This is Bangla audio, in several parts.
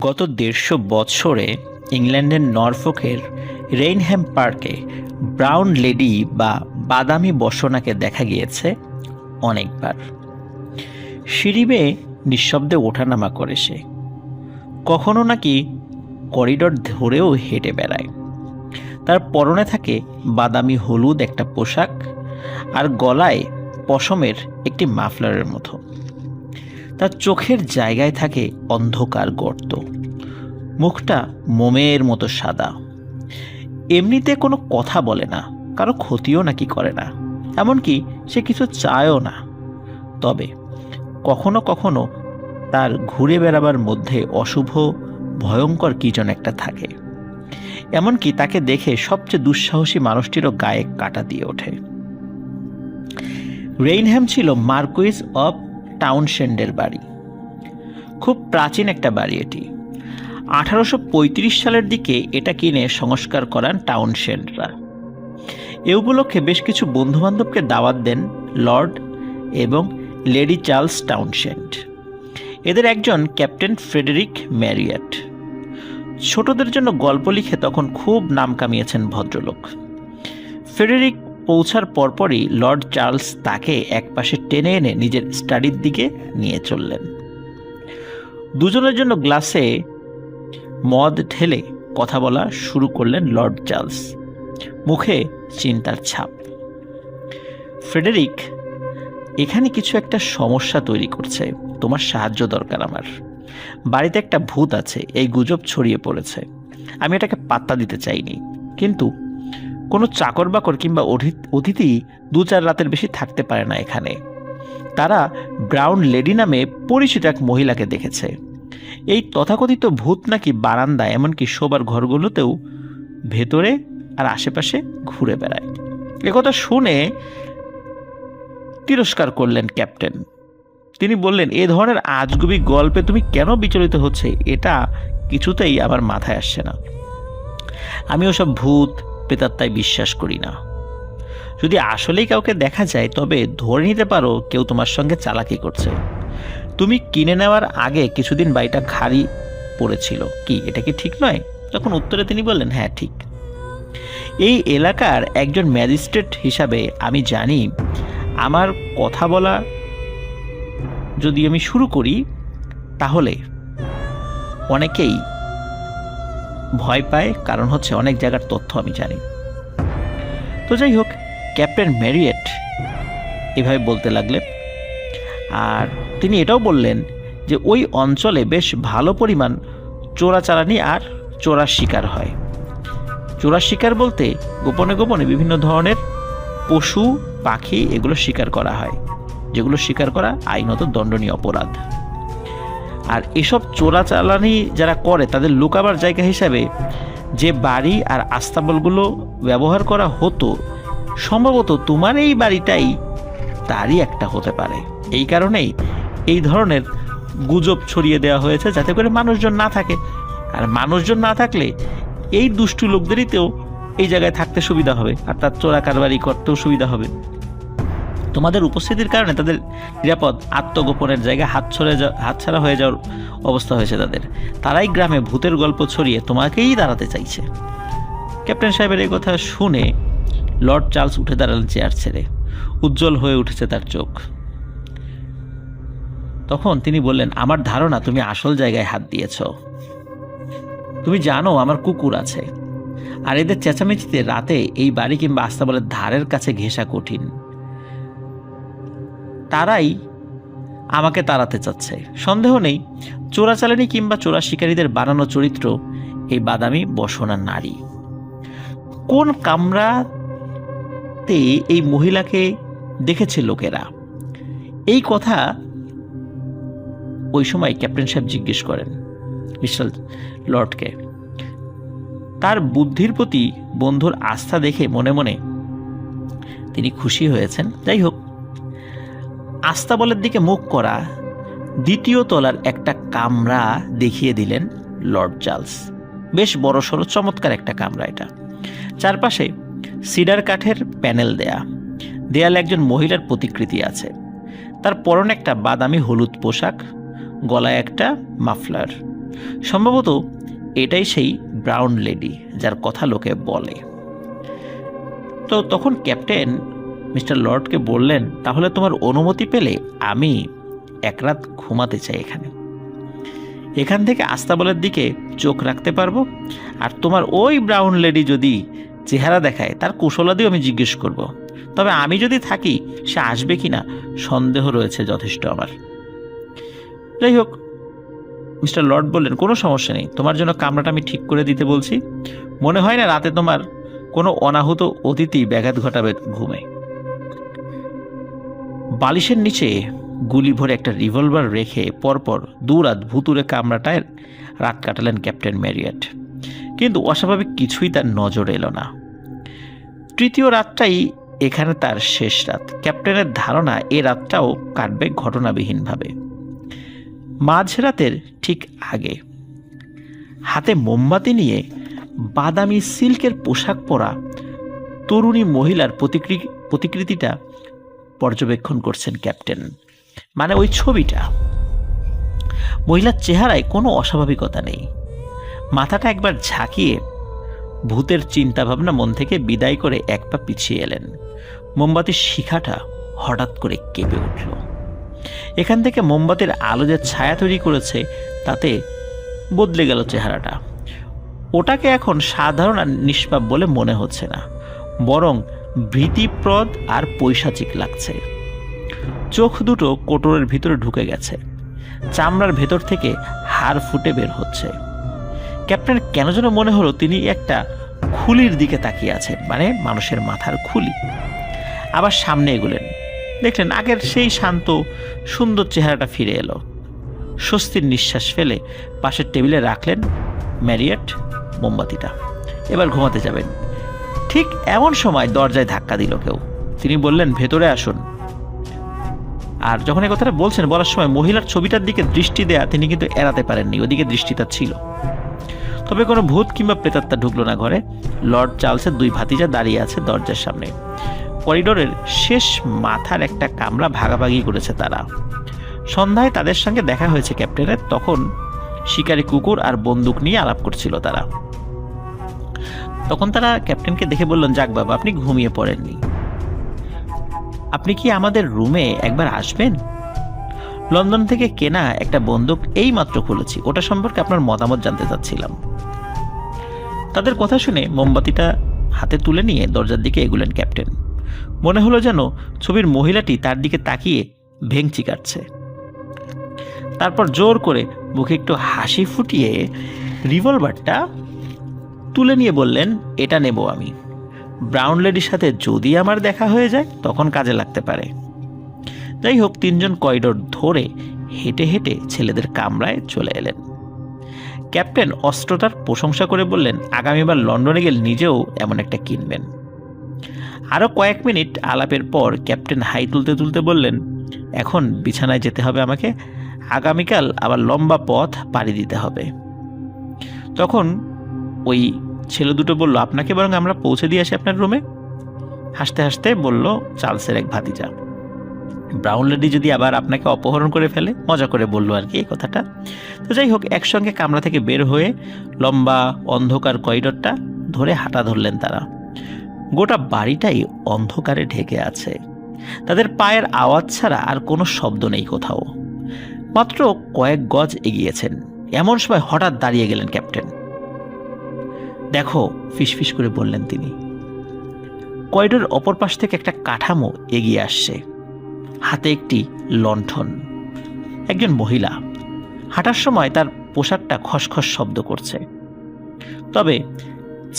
গত ১৫০ বৎসরে ইংল্যান্ডের নরফোকের রেইনহ্যাম পার্কে ব্রাউন লেডি বা বাদামি বসনাকে দেখা গিয়েছে অনেকবার। সিঁড়ি বেয়ে নিঃশব্দে ওঠানামা করে সে, কখনো নাকি করিডর ধরেও হেঁটে বেড়ায়। তার পরনে থাকে বাদামি হলুদ একটা পোশাক আর গলায় পশমের একটি মাফলারের মতো। তার চোখের জায়গায় থাকে অন্ধকার গর্ত, মুখটা মোমের মতো সাদা। এমনিতে কোনো কথা বলে না, কারো ক্ষতিও নাকি করে না, এমনকি সে কিছু চায়ও না। তবে কখনো কখনো তার ঘুরে বেড়াবার মধ্যে অশুভ ভয়ঙ্কর কি যেন একটা থাকে, এমনকি তাকে দেখে সবচেয়ে দুঃসাহসী মানুষটিরও গায়ে কাটা দিয়ে ওঠে। রেইনহ্যাম ছিল মার্কুইস অফ টাউনশেন্ডের বাড়ি। খুব প্রাচীন একটা বাড়ি এটি। 1835 সালের দিকে এটা কিনে সংস্কার করান টাউনশেন্ডরা। এ উপলক্ষে বেশ কিছু বন্ধুবান্ধবকে দাওয়াত দেন লর্ড এবং লেডি চার্লস টাউনশেন্ড। এদের একজন ক্যাপ্টেন ফ্রেডেরিক ম্যারিয়েট। ছোটদের জন্য গল্প লিখে তখন খুব নাম কামিয়েছেন ভদ্রলোক। ফ্রেডেরিক পৌঁছার পরপরই লর্ড চার্লস তাকে একপাশে টেনে এনে নিজের স্টাডির দিকে নিয়ে চললেন। দুজনের জন্য গ্লাসে মদ ঢেলে কথা বলা শুরু করলেন লর্ড চার্লস, মুখে চিন্তার ছাপ। ফ্রেডেরিক, এখানে কিছু একটা সমস্যা তৈরি করছে, তোমার সাহায্য দরকার আমার। বাড়িতে একটা ভূত আছে, এই গুজব ছড়িয়ে পড়েছে। আমি এটাকে পাত্তা দিতে চাইনি, কিন্তু কোনো চাকর বাকর কিংবা অতিথি 2-4 রাতের বেশি থাকতে পারে না এখানে। তারা ব্রাউন লেডি নামে পরিচিত এক মহিলাকে দেখেছে। এই তথাকথিত ভূত নাকি বারান্দা, এমনকি শোবার ঘরগুলোতেও ভেতরে আর আশেপাশে ঘুরে বেড়ায়। একথা শুনে তিরস্কার করলেন ক্যাপ্টেন। তিনি বললেন, এ ধরনের আজগুবি গল্পে তুমি কেন বিচলিত হচ্ছে? এটা কিছুতেই আমার মাথায় আসছে না। আমি ওসব ভূত প্রেতাত্মায় বিশ্বাস করি না। যদি আসলেই কাউকে দেখা যায় তবে ধরে নিতে পারো কেউ তোমার সঙ্গে চালাকি করছে। তুমি কিনে নেওয়ার আগে কিছুদিন বাড়িটা খালি পড়েছিল, কি এটা কি ঠিক নয়? তখন উত্তরে তিনি বললেন, হ্যাঁ ঠিক। এই এলাকার একজন ম্যাজিস্ট্রেট হিসাবে আমি জানি আমার কথা বলা যদি আমি শুরু করি তাহলে অনেকেই ভয় পায়, কারণ হচ্ছে অনেক জায়গার তথ্য আমি জানি। তো যাই হোক, ক্যাপ্টেন ম্যারিয়েট এভাবে বলতে লাগলেন। আর তিনি এটাও বললেন যে ওই অঞ্চলে বেশ ভালো পরিমাণ চোরাচালানি আর চোরার শিকার হয়। চোরার শিকার বলতে গোপনে গোপনে বিভিন্ন ধরনের পশু পাখি এগুলো শিকার করা হয়, যেগুলো শিকার করা আইনত দণ্ডনীয় অপরাধ। আর এসব চোরাচালানি যারা করে তাদের লুকাবার জায়গা হিসাবে যে বাড়ি আর আস্তাবলগুলো ব্যবহার করা হতো, সম্ভবত তোমার এই বাড়িটাই তারই একটা হতে পারে। এই কারণেই এই ধরনের গুজব ছড়িয়ে দেওয়া হয়েছে, যাতে করে মানুষজন না থাকে। আর মানুষজন না থাকলে এই দুষ্টু লোকদেরইতেও এই জায়গায় থাকতে সুবিধা হবে, আর তার চোরা কারবারি করতেও সুবিধা হবে। তোমাদের উপস্থিতির কারণে তাদের নিরাপদ আত্মগোপনের জায়গা হাতছাড়া হয়ে যাওয়ার অবস্থা হয়েছে তাদের। তারাই গ্রামে ভূতের গল্প ছড়িয়ে তোমাকেই দাঁড়াতে চাইছে। ক্যাপ্টেন সাহেবের এই কথা শুনে লর্ড চার্লস উঠে দাঁড়ালেন চেয়ার ছেড়ে। উজ্জ্বল হয়ে উঠেছে তার চোখ। তখন তিনি বললেন, আমার ধারণা তুমি আসল জায়গায় হাত দিয়েছ। তুমি জানো আমার কুকুর আছে, আর এদের চেঁচামেচিতে রাতে এই বাড়ি কিংবা আস্তাবলের ধারের কাছে ঘেঁষা কঠিন। তারাই আমাকে তাড়াতে চাচ্ছে। সন্দেহ নেই চোরাচালানি কিংবা চোরা শিকারীদের বানানো চরিত্র এই বাদামি বসনা নারী। কোন কামরাতে এই মহিলাকে দেখেছে লোকেরা? এই কথা ওই সময় ক্যাপ্টেন সাহেব জিজ্ঞেস করেন মিস্টার লর্ডকে। তার বুদ্ধির প্রতি বন্ধুর আস্থা দেখে মনে মনে তিনি খুশি হয়েছেন। যাই হোক, আস্তাবলের দিকে মুখ করা 2য় তলার একটা কামরা দেখিয়ে দিলেন লর্ড চার্লস। বেশ বড় সড়ো চমৎকার একটা কামরা এটা। চারপাশে সিডার কাঠের প্যানেল দেয়া, দেয়ালে একজন মহিলার প্রতিকৃতি আছে। তার পরনে একটা বাদামি হলুদ পোশাক, গলায় একটা মাফলার। সম্ভবত এটাই সেই ব্রাউন লেডি যার কথা লোকে বলে। তো তখন ক্যাপ্টেন মিস্টার লর্ডকে বললেন, তাহলে তোমার অনুমতি পেলে আমি এক রাত ঘুমাতে চাই এখান থেকে আস্তাবলের দিকে চোখ রাখতে পারবো, আর তোমার ওই ব্রাউন লেডি যদি চেহারা দেখায় তার কুশলাদিও আমি জিজ্ঞেস করব। তবে আমি যদি থাকি সে আসবে কিনা সন্দেহ রয়েছে যথেষ্ট আমার। যাই হোক, মিস্টার লর্ড বললেন, কোনো সমস্যা নেই, তোমার জন্য কামরাটা আমি ঠিক করে দিতে বলছি। মনে হয় না রাতে তোমার কোনো অনাহুত অতিথি ব্যাঘাত ঘটাবে ঘুমে। বালিশের নিচে গুলি ভরে একটা রিভলভার রেখে পরপর দুরাত ভুতুরে কামরাটায় রাত কাটালেন ক্যাপ্টেন ম্যারিয়েট। কিন্তু অস্বাভাবিক কিছুই তার নজর এলো না। তৃতীয় রাতটাই এখানে তার শেষ রাত। ক্যাপ্টেনের ধারণা এ রাতটাও কাটবে ঘটনাবিহীনভাবে। মাঝরাতের ঠিক আগে হাতে মোমবাতি নিয়ে বাদামি সিল্কের পোশাক পরা তরুণী মহিলার প্রতিকৃতিটা পর্যবেক্ষণ করছেন ক্যাপ্টেন। মানে ওই ছবিটা। মহিলার চেহারায় কোনো অস্বাভাবিকতা নেই। মাথাটা একবার ঝাঁকিয়ে ভূতের চিন্তাভাবনা মন থেকে বিদায় করে এক পা পিছিয়ে এলেন। মোমবাতির শিখাটা হঠাৎ করে কেঁপে উঠল। এখান থেকে মোমবাতির আলো যে ছায়া তৈরি করেছে তাতে বদলে গেল চেহারাটা। ওটাকে এখন সাধারণ আর নিষ্পাপ বলে মনে হচ্ছে না, বরং ভীতিপ্রদ আর পৈশাচিক লাগছে। চোখ দুটো কোটরের ভিতরে ঢুকে গেছে, চামড়ার ভেতর থেকে হাড় ফুটে বের হচ্ছে। ক্যাপ্টেন কেন যেন মনে হলো তিনি একটা খুলির দিকে তাকিয়ে আছেন, মানে মানুষের মাথার খুলি। আবার সামনে এগুলেন, দেখলেন আগের সেই শান্ত সুন্দর চেহারাটা ফিরে এলো। স্বস্তির নিঃশ্বাস ফেলে পাশের টেবিলে রাখলেন ম্যারিয়েট মোমবাতিটা। এবার ঘুমাতে যাবেন। ঠিক এমন সময় দরজায় ধাক্কা দিল কেউ। তিনি বললেন, ভেতরে আসুন। আর যখন এই কথাটা বলার সময় মহিলার ছবিটার দিকে দৃষ্টি দেয়া তিনি কিন্তু এড়াতে পারেননি, ওদিকে দৃষ্টিটা ছিল। তবে কোনো ভূত কিংবা প্রেতাত্মা ঢুকলো না ঘরে। লর্ড চার্লসের দুই ভাতিজা দাঁড়িয়ে আছে দরজার সামনে। করিডোরের শেষ মাথার একটা কামরা ভাগাভাগি করেছে তারা। সন্ধ্যায় তাদের সঙ্গে দেখা হয়েছে ক্যাপ্টেনের। তখন শিকারী কুকুর আর বন্দুক নিয়ে আলাপ করছিল তারা। তখন তারা ক্যাপ্টেনকে দেখে বললেন, যাক বাবা, আপনি ঘুমিয়ে পড়েননি, আপনি কি আমাদের রুমে একবার আসবেন? লন্ডন থেকে কেনা একটা বন্দুক এই মাত্র খুলেছি, ওটা সম্পর্কে আপনার মতামত জানতে চাচ্ছিলাম। তাদের কথা শুনে মোমবাতিটা হাতে তুলে নিয়ে দরজার দিকে এগুলেন ক্যাপ্টেন। মনে হলো যেন ছবির মহিলাটি তার দিকে তাকিয়ে ভেংচি কাটছে। তারপর জোর করে মুখে একটু হাসি ফুটিয়ে রিভলভারটা তুলে নিয়ে বললেন, এটা নেব আমি। ব্রাউন লেডির সাথে যদি আমার দেখা হয়ে যায় তখন কাজে লাগতে পারে। যাই হোক, তিনজন করিডোর ধরে হেঁটে হেঁটে ছেলেদের কামরায় চলে এলেন। ক্যাপ্টেন অস্ত্রটার প্রশংসা করে বললেন, আগামীবার লন্ডনে গেলে নিজেও এমন একটা কিনবেন। আরও কয়েক মিনিট আলাপের পর ক্যাপ্টেন হাই তুলতে তুলতে বললেন, এখন বিছানায় যেতে হবে আমাকে, আগামীকাল আবার লম্বা পথ পাড়ি দিতে হবে। তখন ওই ছেলে দুটো বলল, আপনাকে বরং আমরা পৌঁছে দিয়ে আসি আপনার রুমে। হাসতে হাসতে বলল চার্লসের এক ভাতিজা, ব্রাউন লেডি যদি আবার আপনাকে অপহরণ করে ফেলে, মজা করে বলল আর কি এই কথাটা। তো যাই হোক, একসঙ্গে কামরা থেকে বের হয়ে লম্বা অন্ধকার করিডোরটা ধরে হাঁটা ধরলেন তারা। গোটা বাড়িটাই অন্ধকারে ঢেকে আছে। তাদের পায়ের আওয়াজ ছাড়া আর কোনো শব্দ নেই কোথাও। মাত্র কয়েক গজ এগিয়েছেন, এমন সময় হঠাৎ দাঁড়িয়ে গেলেন ক্যাপ্টেন। দেখো, ফিসফিস করে বললেন তিনি। করিডোরের অপর পাশ থেকে একটা কাঠামো এগিয়ে আসছে, হাতে একটি লণ্ঠন। একজন মহিলা হাঁটার সময় তার পোশাকটা খসখস শব্দ করছে, তবে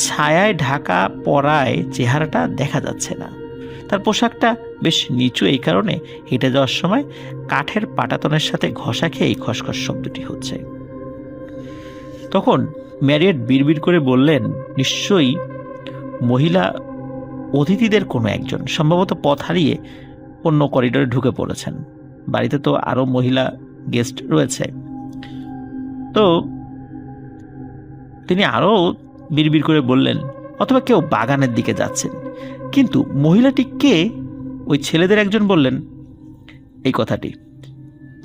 ছায়ায় ঢাকা পরায় চেহারাটা দেখা যাচ্ছে না। তার পোশাকটা বেশ নিচু, এই কারণে হেঁটে যাওয়ার সময় কাঠের পাটাতনের সাথে ঘষা খেয়েই খসখস শব্দটি হচ্ছে। তখন ম্যারিয়েট বিড়বিড় করে বললেন, নিশ্চয়ই মহিলা অতিথিদের কোনো একজন, সম্ভবত পথ হারিয়ে অন্য করিডোরে ঢুকে পড়েছেন। বাড়িতে তো আরও মহিলা গেস্ট রয়েছে। তো তিনি আরও বিড়বিড় করে বললেন, অথবা কেউ বাগানের দিকে যাচ্ছেন। কিন্তু মহিলাটি কে? ওই ছেলেদের একজন বললেন এই কথাটি।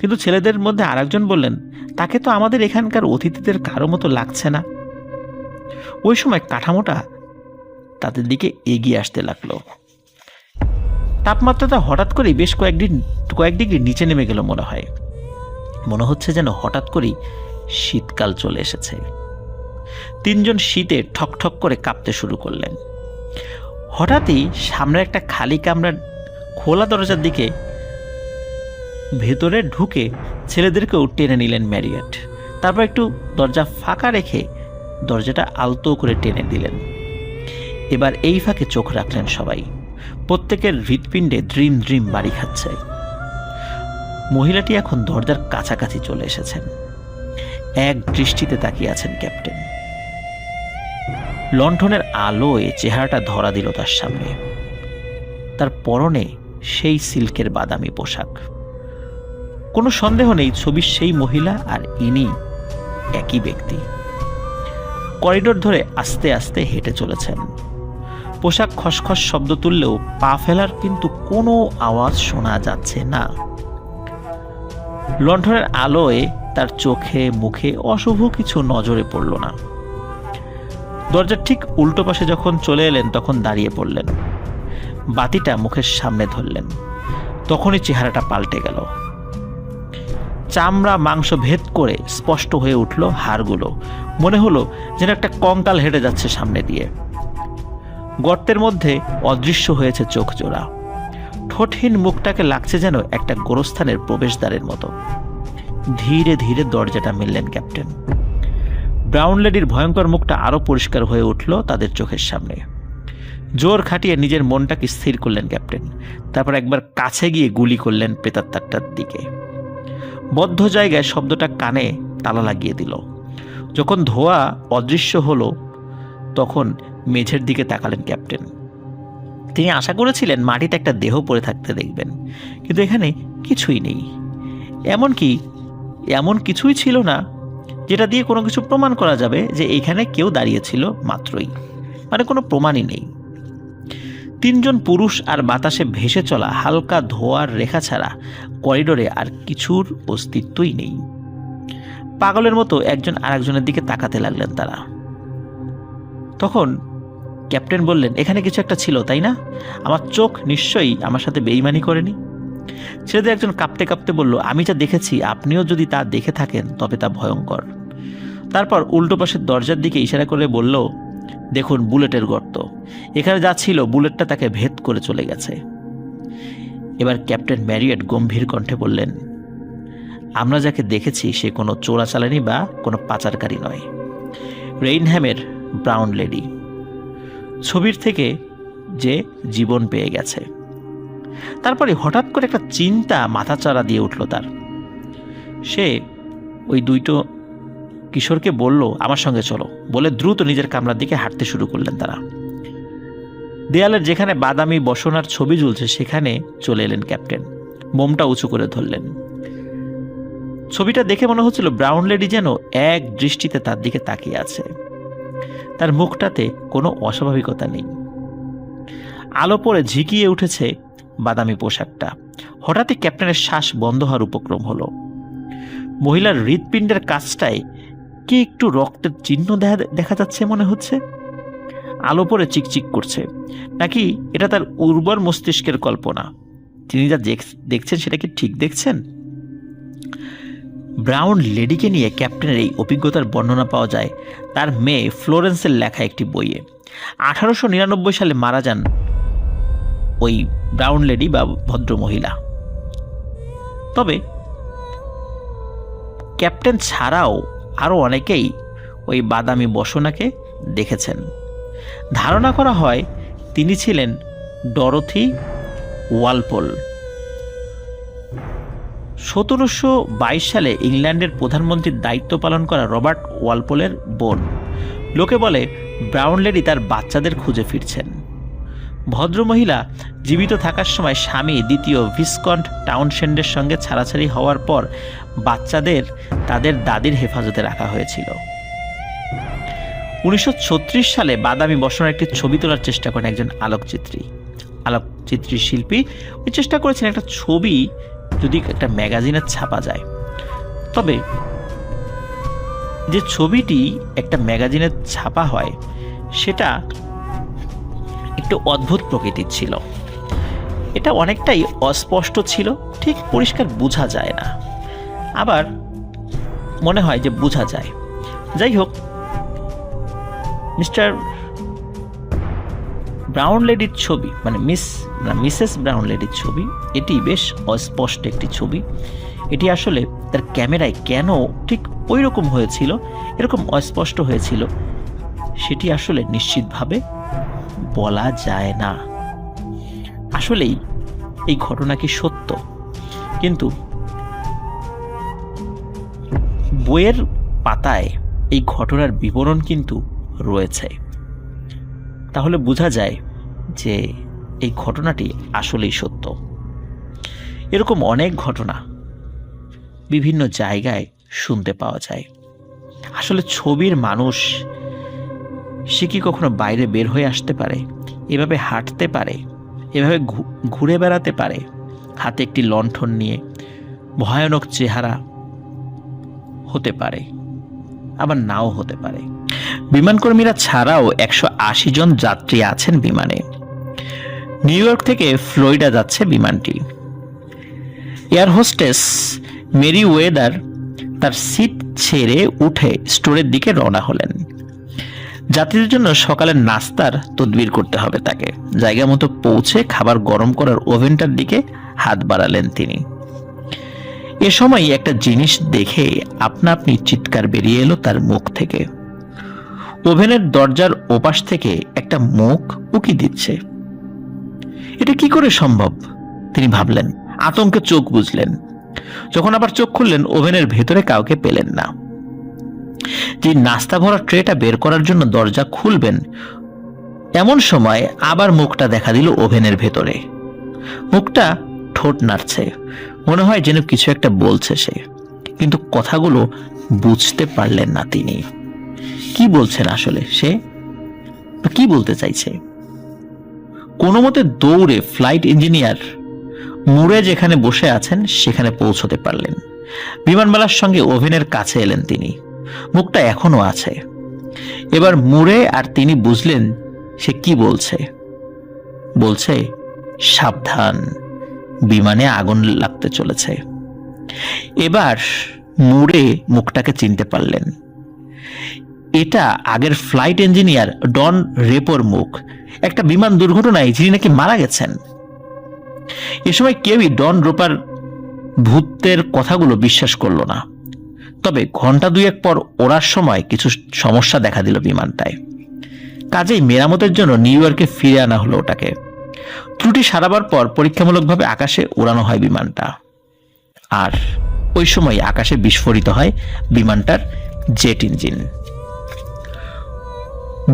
কিন্তু ছেলেদের মধ্যে আরেকজন বললেন, তাকে তো আমাদের এখানকার অতিথিদের কারো মতো লাগছে না। ওই সময় কাঠামোটা তাদের দিকে এগিয়ে আসতে লাগলো। তাপমাত্রাটা হঠাৎ করেই বেশ কয়েক ডিগ্রি নিচে নেমে গেল মনে হচ্ছে যেন হঠাৎ করেই শীতকাল চলে এসেছে। তিনজন শীতে ঠকঠক করে কাঁপতে শুরু করলেন। হঠাৎই সামনে একটা খালি কামরার খোলা দরজার দিকে ভেতরে ঢুকে ছেলেদেরকেও টেনে নিলেন ম্যারিয়েট। তারপর একটু দরজা ফাঁকা রেখে দরজাটা আলতো করে টেনে দিলেন। এবার এই ফাঁকে চোখ রাখলেন সবাই। প্রত্যেকের হৃৎপিণ্ডে ড্রিম ড্রিম বাড়ি খাচ্ছে। মহিলাটি এখন দরজার কাছাকাছি চলে এসেছেন। এক দৃষ্টিতে তাকিয়ে আছেন ক্যাপ্টেন। লণ্ঠনের আলোয় চেহারাটা ধরা দিল তার সামনে। তার পরনে সেই সিল্কের বাদামি পোশাক। কোনো সন্দেহ নেই ছবির সেই মহিলা আর ইনি একই ব্যক্তি। করিডোর ধরে আস্তে আস্তে হেঁটে চলেছেন। পোশাক খসখস শব্দ তুললেও পা ফেলার কিন্তু কোনো আওয়াজ শোনা যাচ্ছে না। লণ্ঠনের আলোয় তার চোখে মুখে অশুভ কিছু নজরে পড়ল না। দরজার ঠিক উল্টো পাশে যখন চলে এলেন তখন দাঁড়িয়ে পড়লেন। বাতিটা মুখের সামনে ধরলেন। তখনই চেহারাটা পাল্টে গেল। চামড়া মাংস ভেদ করে স্পষ্ট হয়ে উঠল হাড়গুলো। মনে হলো যেন একটা কঙ্কাল হেঁটে যাচ্ছে সামনে দিয়ে। গর্তের মধ্যে অদৃশ্য হয়েছে চোখ জোড়া। ঠোঁটহীন মুখটাকে লাগছে যেন একটা গোরস্থানের প্রবেশদ্বারের মতো। ধীরে ধীরে দরজাটা মেললেন ক্যাপ্টেন। ব্রাউন লেডির ভয়ঙ্কর মুখটা আরো পরিষ্কার হয়ে উঠল তাদের চোখের সামনে। জোর খাটিয়ে নিজের মনটাকে স্থির করলেন ক্যাপ্টেন। তারপর একবার কাছে গিয়ে গুলি করলেন প্রেতাত্মাটার দিকে। বদ্ধ জায়গায় শব্দটা কানে তালা লাগিয়ে দিল। যখন ধোঁয়া অদৃশ্য হলো তখন মেঝের দিকে তাকালেন ক্যাপ্টেন। তিনি আশা করেছিলেন মাটিতে একটা দেহ পড়ে থাকতে দেখবেন, কিন্তু এখানে কিছুই নেই। এমনকি এমন কিছুই ছিল না যেটা দিয়ে কোনো কিছু প্রমাণ করা যাবে যে এখানে কেউ দাঁড়িয়েছিল মাত্রই। মানে কোনো প্রমাণই নেই। তিনজন পুরুষ আর বাতাসে ভেসে চলা হালকা ধোঁয়ার রেখা ছাড়া করিডোরে আর কিছুর অস্তিত্বই নেই। পাগলের মতো একজন আরেকজনের দিকে তাকাতে লাগলেন তারা। তখন ক্যাপ্টেন বললেন, এখানে কিছু একটা ছিল, তাই না? আমার চোখ নিশ্চয়ই আমার সাথে বেইমানি করেনি। ছেলেদের একজন কাঁপতে কাঁপতে বলল, আমি যা দেখেছি আপনিও যদি তা দেখে থাকেন তবে তা ভয়ঙ্কর। তারপর উল্টো পাশের দরজার দিকে ইশারা করে বলল, দেখুন বুলেটের গর্ত। এখানে যা ছিল বুলেটটা তাকে ভেদ করে চলে গেছে। এবার ক্যাপ্টেন ম্যারিয়েট গম্ভীর কণ্ঠে বললেন, আমরা যাকে দেখেছি সে কোনো চোরাচালানি বা কোনো পাচারকারী নয়। রেইনহ্যামের ব্রাউন লেডি, ছবির থেকে যে জীবন পেয়ে গেছে। তারপরে হঠাৎ করে একটা চিন্তা মাথাচাড়া দিয়ে উঠল তার। সে ওই দুইটো কিশোরকে বলল, আমার সঙ্গে চলো, বলে দ্রুত নিজের কামরার দিকে হাঁটতে শুরু করলেন তারা। দেয়ালের যেখানে বাদামি বসনার ছবি ঝুলছে সেখানে চলে এলেন ক্যাপ্টেন। মোমটা উঁচু করে ধরলেন। ছবিটা দেখে মনে হচ্ছিল ব্রাউন লেডি যেন এক দৃষ্টিতে তার দিকে তাকিয়ে আছে। তার মুখটাতে কোনো অস্বাভাবিকতা নেই। আলো পড়ে ঝিকিয়ে উঠেছে বাদামি পোশাকটা। হঠাৎই ক্যাপ্টেনের শ্বাস বন্ধ হওয়ার উপক্রম হলো। মহিলার হৃৎপিণ্ডের কাছটায় কি একটু রক্তের চিহ্ন দেখা যাচ্ছে মনে হচ্ছে। আলো পড়ে চিকচিক করছে। নাকি এটা তার উর্বর মস্তিষ্কের কল্পনা? তিনি যা দেখছেন সেটা কি ঠিক দেখছেন? ব্রাউন লেডিকে নিয়ে ক্যাপ্টেনের এই অভিজ্ঞতার বর্ণনা পাওয়া যায় তার মেয়ে ফ্লোরেন্সের লেখা একটি বইয়ে। 1899 সালে মারা যান ওই ব্রাউন লেডি বা ভদ্র মহিলা। তবে ক্যাপ্টেন ছাড়াও আরও অনেকেই ওই বাদামি বসনাকে দেখেছেন। ধারণা করা হয় তিনি ছিলেন ডরোথি ওয়ালপোল। 1722 সালে ইংল্যান্ডের প্রধানমন্ত্রীর দায়িত্ব পালন করা রবার্ট ওয়ালপোলের বোন। লোকে বলে ব্রাউন লেডি তার বাচ্চাদের খুঁজে ফিরছেন। ভদ্রমহিলা জীবিত থাকার সময় স্বামী দ্বিতীয় ভিসকন্ট টাউনশেন্ডের সঙ্গে ছাড়াছাড়ি হওয়ার পর বাচ্চাদের তাদের দাদির হেফাজতে রাখা হয়েছিল। 1936 সালে বাদামি বসনার একটি ছবি তোলার চেষ্টা করেন একজন আলোকচিত্রী শিল্পী। ওই চেষ্টা করেছেন একটা ছবি যদি একটা ম্যাগাজিনে ছাপা যায়। তবে যে ছবিটি একটা ম্যাগাজিনে ছাপা হয় সেটা একটু অদ্ভুত প্রকৃতির ছিল। এটা অনেকটাই অস্পষ্ট ছিল, ঠিক পরিষ্কার বোঝা যায় না, আবার মনে হয় যে বোঝা যায়। যাই হোক, মিস্টার ব্রাউন লেডির ছবি, মানে মিসেস ব্রাউন লেডির ছবি, এটি বেশ অস্পষ্ট একটি ছবি। এটি আসলে তার ক্যামেরায় কেন ঠিক ওই রকম হয়েছিল, এরকম অস্পষ্ট হয়েছিল, সেটি আসলে নিশ্চিতভাবে বলা যায় না। আসলেই এই ঘটনা কি সত্য? কিন্তু বইয়ের পাতায় এই ঘটনার বিবরণ কিন্তু রয়েছে। তাহলে বোঝা যায় যে এই ঘটনাটি আসলেই সত্য। এরকম অনেক ঘটনা বিভিন্ন জায়গায় শুনতে পাওয়া যায়। আসলে ছবির মানুষ সে কি কখনো বাইরে বের হয়ে আসতে পারে, এভাবে হাঁটতে পারে, এভাবে ঘুরে বেড়াতে পারে, হাতে একটি লণ্ঠন নিয়ে? ভয়ানক চেহারা হতে পারে, আবার নাও হতে পারে। বিমানকর্মীরা ছাড়াও 180 জন যাত্রী আছেন বিমানে। নিউ ইয়র্ক থেকে ফ্লোরিডা যাচ্ছে বিমানটি। এয়ার হোস্টেস মেরি ওয়েদার তার সিট ছেড়ে উঠে স্টোরের দিকে রওনা হলেন। যাত্রীদের জন্য সকালের নাস্তার তদবির করতে হবে তাকে। জায়গা মতো পৌঁছে খাবার গরম করার ওভেনটার দিকে হাত বাড়ালেন তিনি। এ সময় একটা জিনিস দেখে আপনা আপনি চিৎকার বেরিয়ে এলো তার মুখ থেকে। ওভেনের দরজার ওপাশ থেকে একটা মুখ উকি দিচ্ছে। এটা কি করে সম্ভব তিনি ভাবলেন, আতঙ্কে চোখ বুজলেন। যখন আবার চোখ খুললেন, ওভেনের ভেতরে কাউকে পেলেন না। যে নাস্তা ভরা ট্রেটা বের করার জন্য দরজা খুলবেন, এমন সময় আবার মুখটা দেখা দিল ওভেনের ভেতরে। মুখটা ঠোঁট নাড়ছে, মনে হয় যেন কিছু একটা বলছে সে, কিন্তু কথাগুলো বুঝতে পারলেন না তিনি। কি বলছেন আসলে সে, কি বলতে চাইছে? কোনো মতে দৌড়ে ফ্লাইট ইঞ্জিনিয়ার মুরে যেখানে বসে আছেন সেখানে পৌঁছতে পারলেন। বিমানবালার সঙ্গে ওভেনের কাছে এলেন তিনি। মুখটা এখনো আছে। এবার মুরে আর তিনি বুঝলেন সে কি বলছে। বলছে, সাবধান, বিমানে আগুন লাগতে চলেছে। এবার মুরে মুখটাকে চিনতে পারলেন। এটা আগের ফ্লাইট ইঞ্জিনিয়ার ডন রেপোর মুখ, একটা বিমান দুর্ঘটনায় যিনি নাকি মারা গেছেন। এ সময় কেউই ডন রোপার ভূতের কথাগুলো বিশ্বাস করলো না। তবে ঘন্টা দুয়েক পর ওড়ার সময় কিছু সমস্যা দেখা দিল বিমানটায়। কাজেই মেরামতের জন্য নিউ ইয়র্কে ফিরে আনা হলো ওটাকে। ত্রুটি সারাবার পর পরীক্ষামূলকভাবে আকাশে উড়ানো হয় বিমানটা। আর ওই সময় আকাশে বিস্ফোরিত হয় বিমানটার জেট ইঞ্জিন।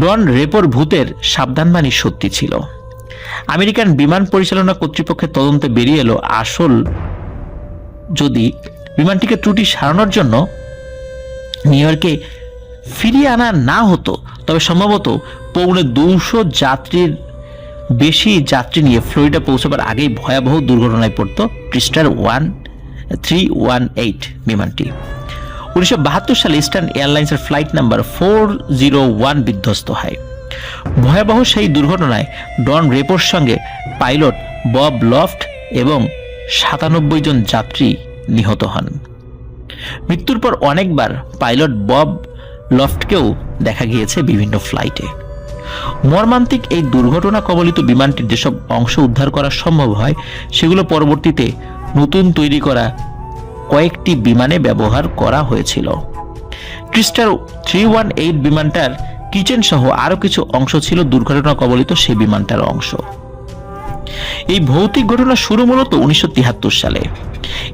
ডন রেপোর ভূতের সাবধানবাণী সত্যি ছিল। আমেরিকান বিমান পরিচালনা কর্তৃপক্ষের তদন্তে বেরিয়ে এলো, আসল যদি বিমানটিকে ত্রুটি সারানোর জন্য নিউ ইয়র্কে ফিরিয়ে আনা না হতো, তবে সম্ভবত 250 যাত্রীর বেশি যাত্রী নিয়ে ফ্লোরিডা পৌঁছাবার আগেই ভয়াবহ দুর্ঘটনায় পড়তো ক্রিস্টার 318 বিমানটি। 1972 সালে ইস্টার্ন এয়ারলাইন্সের ফ্লাইট নাম্বার 401 বিধ্বস্ত হয়। ভয়াবহ সেই দুর্ঘটনায় ডন রেপোর সঙ্গে পাইলট বব লফট এবং 97 জন যাত্রী নিহত হন। মৃত্যুর পর অনেকবার পাইলট বব লফটকেও দেখা গিয়েছে বিভিন্ন ফ্লাইটে। মর্মান্তিক এই দুর্ঘটনা কবলিত বিমানটির যেসব অংশ উদ্ধার করা সম্ভব হয়, সেগুলো পরবর্তীতে নতুন তৈরি করা কয়েকটি বিমানে ব্যবহার করা হয়েছিল। ক্রিস্টার 318 বিমানটার কিচেন সহ আরো কিছু অংশ ছিল দুর্ঘটনা কবলিত সেই বিমানটার অংশ। এই ভৌতিক ঘটনা শুরু মূলত 1973 সালে।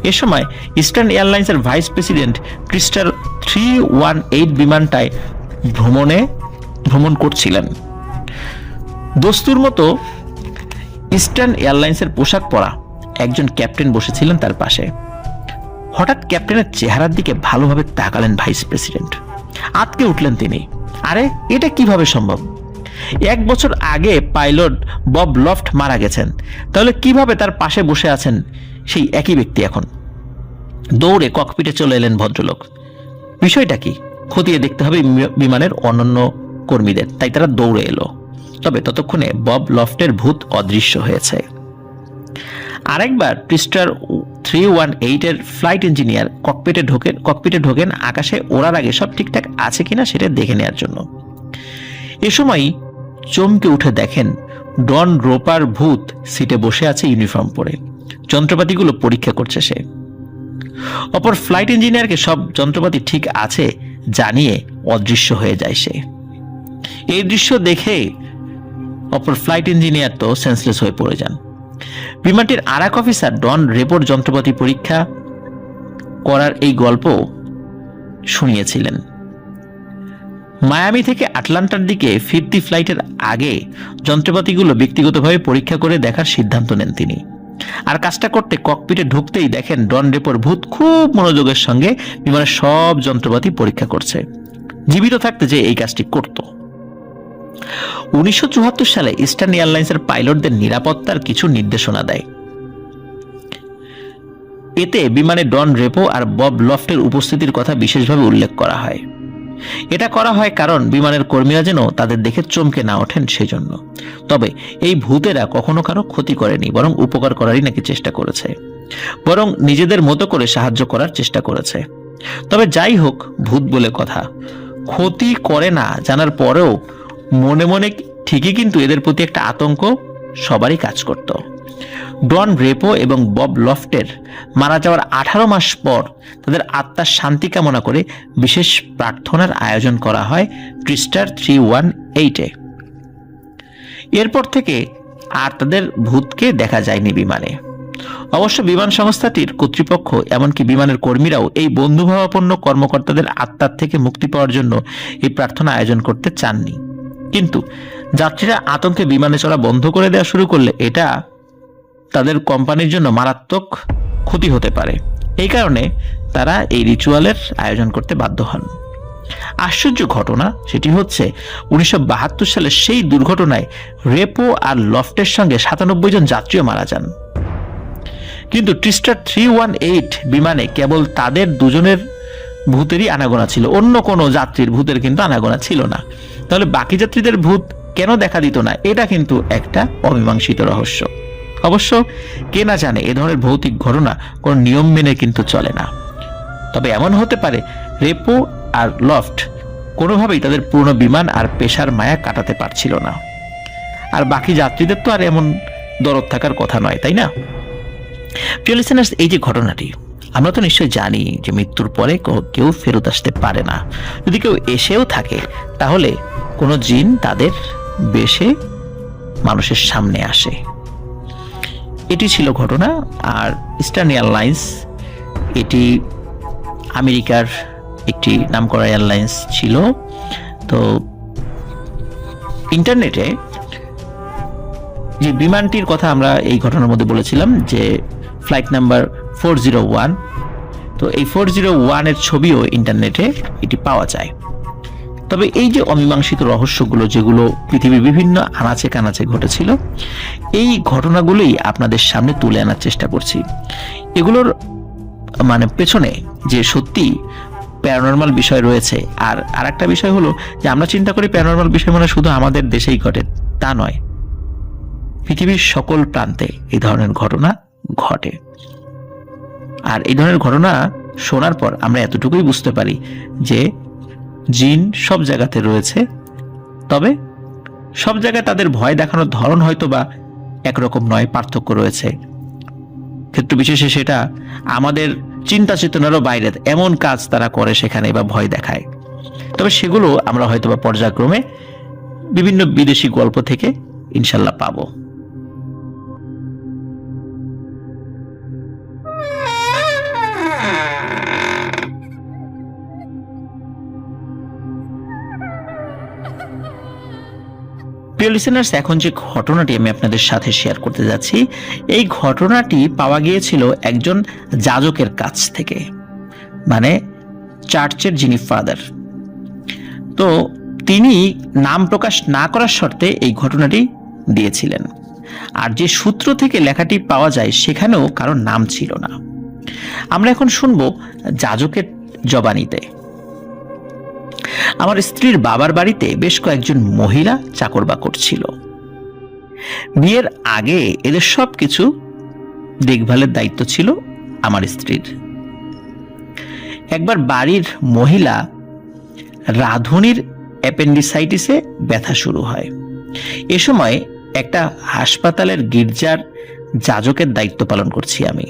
এ সময় ইস্টার্ন এয়ারলাইন্সের ভাইস প্রেসিডেন্ট ক্রিস্টার 318 বিমানটায় ভ্রমণ করছিলেন। দস্তুর মতো ইস্টার্ন এয়ারলাইন্সের পোশাক পরা একজন ক্যাপ্টেন বসেছিলেন তার পাশে। হঠাৎ ক্যাপ্টেনের চেহারার দিকে ভালোভাবে তাকালেন ভাইস প্রেসিডেন্ট। আঁতকে উঠলেন তিনি। আরে, এটা কিভাবে সম্ভব? 1 বছর আগে পাইলট বব লফট মারা গেছেন, তাহলে কিভাবে তার পাশে বসে আছেন সেই একই ব্যক্তি এখন। দৌড়ে ককপিটে চলে এলেন ভদ্রলোক। বিষয়টা কি খতিয়ে দেখতে হবে বিমানের অন্যান্য কর্মীদের, তাই তারা দৌড়ে এলো। তবে ততক্ষণে বব লফটের ভূত অদৃশ্য হয়েছে। আরেকবার টুইস্টার 318 এর ফ্লাইট ইঞ্জিনিয়ার ককপিটে ঢোকেন আকাশে ওড়ার আগে সব ঠিকঠাক আছে কিনা সেটা দেখে নেওয়ার জন্য। এ সময় চমকে উঠে দেখেন ডন রোপার ভূত সিটে বসে আছে ইউনিফর্ম পরে, যন্ত্রপাতিগুলো পরীক্ষা করছে সে। অপর ফ্লাইট ইঞ্জিনিয়ারকে সব যন্ত্রপাতি ঠিক আছে জানিয়ে অদৃশ্য হয়ে যায় সে। এই দৃশ্য দেখে অপর ফ্লাইট ইঞ্জিনিয়ার তো সেন্সলেস হয়ে পড়ে যান। বিমানটির আরেক অফিসার ডন রেপোর যন্ত্রপাতি পরীক্ষা করার এই গল্প শুনিয়েছিলেন। মায়ামি থেকে আটলান্টার দিকে ফিরতি ফ্লাইটের আগে যন্ত্রপাতিগুলো ব্যক্তিগতভাবে পরীক্ষা করে দেখার সিদ্ধান্ত নেন তিনি। আর কাজটা করতে ককপিটে ঢুকতেই দেখেন ডন রেপোর ভূত খুব মনোযোগের সঙ্গে বিমানের সব যন্ত্রপাতি পরীক্ষা করছে, জীবিত থাকতে যে এই কাজটি করত। 1974 সালে ইস্টার্ন এয়ারলাইন্সের পাইলটদের নিরাপত্তার কিছু নির্দেশনা দেয়। এতে বিমানে ডন রেপো আর বব লফটের উপস্থিতির কথা বিশেষভাবে উল্লেখ করা হয়। এটা করা হয় কারণ বিমানের কর্মীরা যেন তাদের দেখে চমকে না ওঠেন সেজন্য। তবে এই ভূতেরা কখনো কারো ক্ষতি করেনি, বরং উপকার করারই নাকি চেষ্টা করেছে, বরং নিজেদের মতো করে সাহায্য করার চেষ্টা করেছে। তবে যাই হোক, ভূত বলে কথা, ক্ষতি করে না জানার পরেও মনে মনে ঠিকই কিন্তু এদের প্রতি একটা আতঙ্ক সবারই কাজ করত। ডন রেপো এবং বব লফটের মারা যাওয়ার 18 মাস পর তাদের আত্মার শান্তি কামনা করে বিশেষ প্রার্থনার আয়োজন করা হয় টুইস্টার 318-এ। এরপর থেকে আর তাদের ভূতকে দেখা যায়নি বিমানে। অবশ্য বিমান সংস্থাটির কর্তৃপক্ষ এমনকি বিমানের কর্মীরাও এই বন্ধুভাবাপন্ন কর্মকর্তাদের আত্মার থেকে মুক্তি পাওয়ার জন্য এই প্রার্থনা আয়োজন করতে চাননি। কিন্তু যাত্রীরা আতঙ্কে বিমানে চড়া বন্ধ করে দেওয়া শুরু করলে এটা তাদের কোম্পানির জন্য মারাত্মক ক্ষতি হতে পারে। এই কারণে তারা এই রিচুয়ালের আয়োজন করতে বাধ্য হন। আশ্চর্য ঘটনা সেটি হচ্ছে 1972 সালের সেই দুর্ঘটনায় রেপো আর লফটের সঙ্গে 97 জন যাত্রীও মারা যান। কিন্তু টুইস্টার 318 বিমানে কেবল তাদের দুজনের ভূতেরই আনাগোনা ছিল, অন্য কোনো যাত্রীর ভূতের কিন্তু আনাগোনা ছিল না। তাহলে বাকি যাত্রীদের ভূত কেন দেখা দিত না, এটা কিন্তু একটা অমীমাংসিত রহস্য। অবশ্য কে না জানে এ ধরনের ভৌতিক ঘটনা কোনো নিয়ম মেনে কিন্তু চলে না। তবে এমন হতে পারে রেপো আর লফট কোনোভাবেই তাদের পুরনো বিমান আর পেশার মায়া কাটাতে পারছিল না, আর বাকি যাত্রীদের তো আর এমন দরদ থাকার কথা নয়, তাই না? প্রিয় লিসেনার্স, এই যে ঘটনাটি, আমরা তো নিশ্চয়ই জানি যে মৃত্যুর পরে কেউ ফেরত আসতে পারে না। যদি কেউ এসেও থাকে তাহলে কোনো জিন তাদের বেশে মানুষের সামনে আসে। এটি ছিল ঘটনা। আর ইস্টার্ন এয়ারলাইন্স এটি আমেরিকার একটি নামকরা এয়ারলাইন্স ছিল। তো ইন্টারনেটে যে বিমানটির কথা আমরা এই ঘটনার মধ্যে বলেছিলাম যে ফ্লাইট নাম্বার 401, তো এই 401 এর ছবিও ইন্টারনেটে এটি পাওয়া যায়। তবে এই যে অমীমাংসিত রহস্যগুলো যেগুলো পৃথিবীর বিভিন্ন আনাচে কানাচে ঘটেছিল, এই ঘটনাগুলোই আপনাদের সামনে তুলে আনার চেষ্টা করছি। এগুলোর পেছনে যে সত্যি প্যারানরমাল বিষয় রয়েছে। আর আরেকটা বিষয় হলো যে আমরা চিন্তা করি প্যারানরমাল বিষয় মানে শুধু আমাদের দেশেই ঘটে, তা নয়, পৃথিবীর সকল প্রান্তে এই ধরনের ঘটনা ঘটে। আর এই ধরনের ঘটনা শোনার পর আমরা এতটুকুই বুঝতে পারি যে জিন সব জায়গাতে রয়েছে, তবে সব জায়গায় তাদের ভয় দেখানোর ধরন হয়তো বা একরকম নয়, পার্থক্য রয়েছে। ক্ষেত্র বিশেষে সেটা আমাদের চিন্তা চেতনারও বাইরে এমন কাজ তারা করে সেখানে বা ভয় দেখায়। তবে সেগুলো আমরা হয়তো বা পর্যায়ক্রমে বিভিন্ন বিদেশি গল্প থেকে ইনশাল্লাহ পাবো। প্রিয় লিসেনার্স, এখন যে ঘটনাটি আমি আপনাদের সাথে শেয়ার করতে যাচ্ছি, এই ঘটনাটি পাওয়া গিয়েছিল একজন যাজকের কাছ থেকে, মানে চার্চের যিনি ফাদার। তো তিনি নাম প্রকাশ না করার শর্তে এই ঘটনাটি দিয়েছিলেন। আর যে সূত্র থেকে লেখাটি পাওয়া যায় সেখানেও কারোর নাম ছিল না। আমরা এখন শুনব যাজকের জবানিতে। আমার স্ত্রীর বাবার বাড়িতে বেশ কয়েকজন মহিলা চাকর বাকর ছিল। বিয়ের আগে এদের সবকিছু দেখভালের দায়িত্ব ছিল আমার স্ত্রীর। একবার বাড়ির মহিলা রাধুনির অ্যাপেন্ডিসাইটিসে ব্যথা শুরু হয়। এ সময় একটা হাসপাতালের গির্জার যাজকের দায়িত্ব পালন করছি আমি।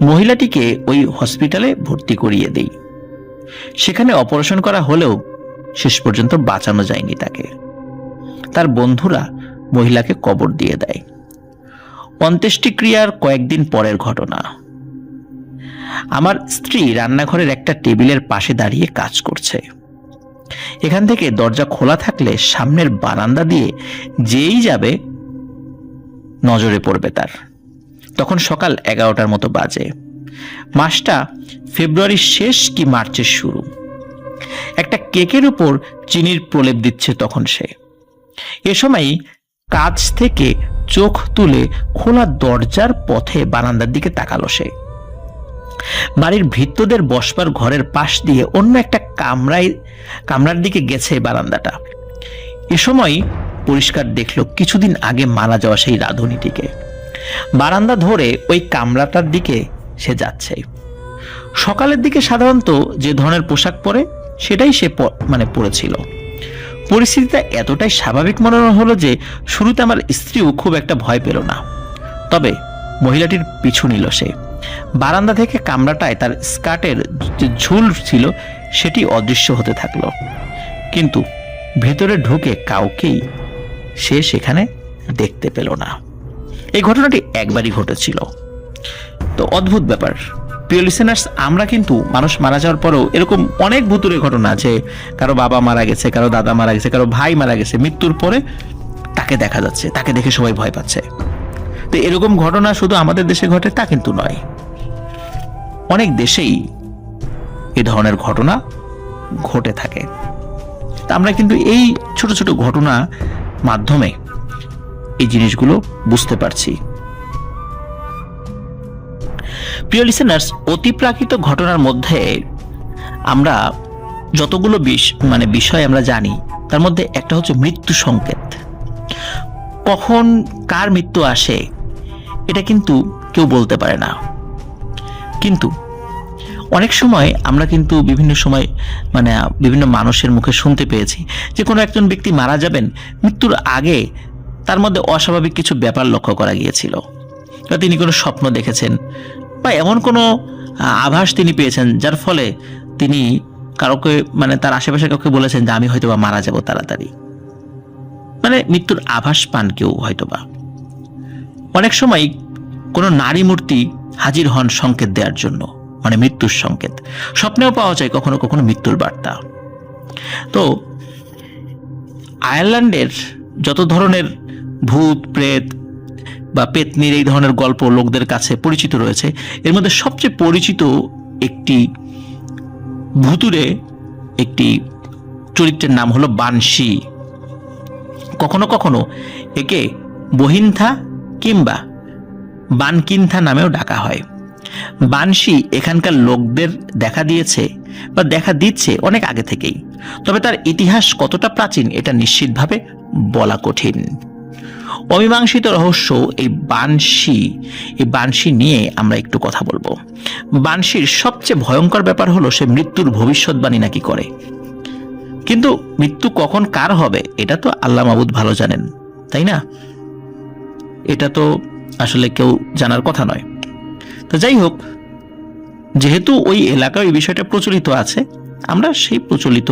মহিলাটিকে ওই হসপিটালে ভর্তি করিয়ে দেই। সেখানে অপারেশন করা হলেও শেষ পর্যন্ত বাঁচানো যায়নি তাকে। তার বন্ধুরা মহিলাকে কবর দিয়ে দেয়। অন্ত্যেষ্টিক্রিয়ার কয়েকদিন পরের ঘটনা। আমার স্ত্রী রান্নাঘরের একটা টেবিলের পাশে দাঁড়িয়ে কাজ করছে। এখান থেকে দরজা খোলা থাকলে সামনের বারান্দা দিয়ে যেই যাবে নজরে পড়বে তার। তখন সকাল 11টার মতো বাজে। মাসটা ফেব্রুয়ারির শেষ কি মার্চের শুরু। একটা কেকের উপর চিনির প্রলেপ দিচ্ছে তখন সে। এ সময় কাজ থেকে চোখ তুলে খোলা দরজার পথে বারান্দার দিকে তাকালো সে। বাড়ির ভৃত্যদের বসবার ঘরের পাশ দিয়ে অন্য একটা কামরার দিকে গেছে বারান্দাটা। এ সময় পরিষ্কার দেখলো কিছুদিন আগে মারা যাওয়া সেই রাধুনিটিকে। বারান্দা ধরে ওই কামরাটার দিকে সে যাচ্ছে। সকালের দিকে সাধারণত যে ধরনের পোশাক পরে সেটাই সে পরেছিল। পরিস্থিতিটা এতটাই স্বাভাবিক মনে হলো যে শুরুতে আমার স্ত্রীও খুব একটা ভয় পেল না। তবে মহিলাটির পিছু নিল সে। বারান্দা থেকে কামরাটায় তার স্কার্টের যে ঝুল ছিল সেটি অদৃশ্য হতে থাকলো। কিন্তু ভেতরে ঢুকে কাউকেই সে সেখানে দেখতে পেল না। এই ঘটনাটি একবারই ঘটেছিল। তো অদ্ভুত ব্যাপার প্রিয় লিসেনার্স, আমরা কিন্তু মানুষ মারা যাওয়ার পরেও এরকম অনেক ভুতুরে ঘটনা আছে। কারো বাবা মারা গেছে, কারো দাদা মারা গেছে, কারো ভাই মারা গেছে, মৃত্যুর পরে তাকে দেখা যাচ্ছে, তাকে দেখে সবাই ভয় পাচ্ছে। তো এরকম ঘটনা শুধু আমাদের দেশে ঘটে তা কিন্তু নয়, অনেক দেশেই এ ধরনের ঘটনা ঘটে থাকে। তা আমরা কিন্তু এই ছোট ছোট ঘটনা মাধ্যমে এই জিনিসগুলো বুঝতে পারছি। প্রিয় লিসেনার্স, অতিপ্রাকৃত ঘটনার মধ্যে আমরা যতগুলো বিষয় আমরা জানি তার মধ্যে একটা হচ্ছে মৃত্যু সংকেত। কখন কার মৃত্যু আসে এটা কিন্তু কেউ বলতে পারে না। কিন্তু অনেক সময় আমরা কিন্তু বিভিন্ন সময় বিভিন্ন মানুষের মুখে শুনতে পেয়েছি যে কোনো একজন ব্যক্তি মারা যাবেন, মৃত্যুর আগে তার মধ্যে অস্বাভাবিক কিছু ব্যাপার লক্ষ্য করা গিয়েছিল। তিনি কোনো স্বপ্ন দেখেছেন বা এমন কোনো আভাস তিনি পেয়েছেন যার ফলে তিনি কাউকে তার আশেপাশে কাউকে বলেছেন যে আমি হয়তোবা মারা যাব তাড়াতাড়ি। মৃত্যুর আভাস পান কেউ হয়তোবা। অনেক সময় কোনো নারী মূর্তি হাজির হন সংকেত দেওয়ার জন্য, মৃত্যুর সংকেত। স্বপ্নেও পাওয়া যায় কখনো কখনো মৃত্যুর বার্তা। তো আয়ারল্যান্ডের যত ধরনের ভূত প্রেত বা পেতনির এই ধরনের গল্প লোকদের কাছে পরিচিত রয়েছে, এর মধ্যে সবচেয়ে পরিচিত একটি ভুতুরে একটি চরিত্রের নাম হলো বানশি। কখনো কখনো একে বহিন্থা কিংবা বানকিন্থা নামেও ডাকা হয়। বানশি এখানকার লোকদের দেখা দিয়েছে বা দেখা দিচ্ছে অনেক আগে থেকেই। তবে তার ইতিহাস কতটা প্রাচীন এটা নিশ্চিতভাবে বলা কঠিন। অমীমাংসিত রহস্য এই বানশি নিয়ে আমরা একটু কথা বলবো। বানশির সবচেয়ে ভয়ঙ্কর ব্যাপার হলো সে মৃত্যুর ভবিষ্যৎবাণী নাকি করে। কিন্তু মৃত্যু কখন কার হবে এটা তো আল্লাহ মাবুদ ভালো জানেন, তাই না? এটা তো আসলে কেউ জানার কথা নয়। তো যাই হোক, যেহেতু ওই এলাকায় এই বিষয়টা প্রচলিত আছে, আমরা সেই প্রচলিত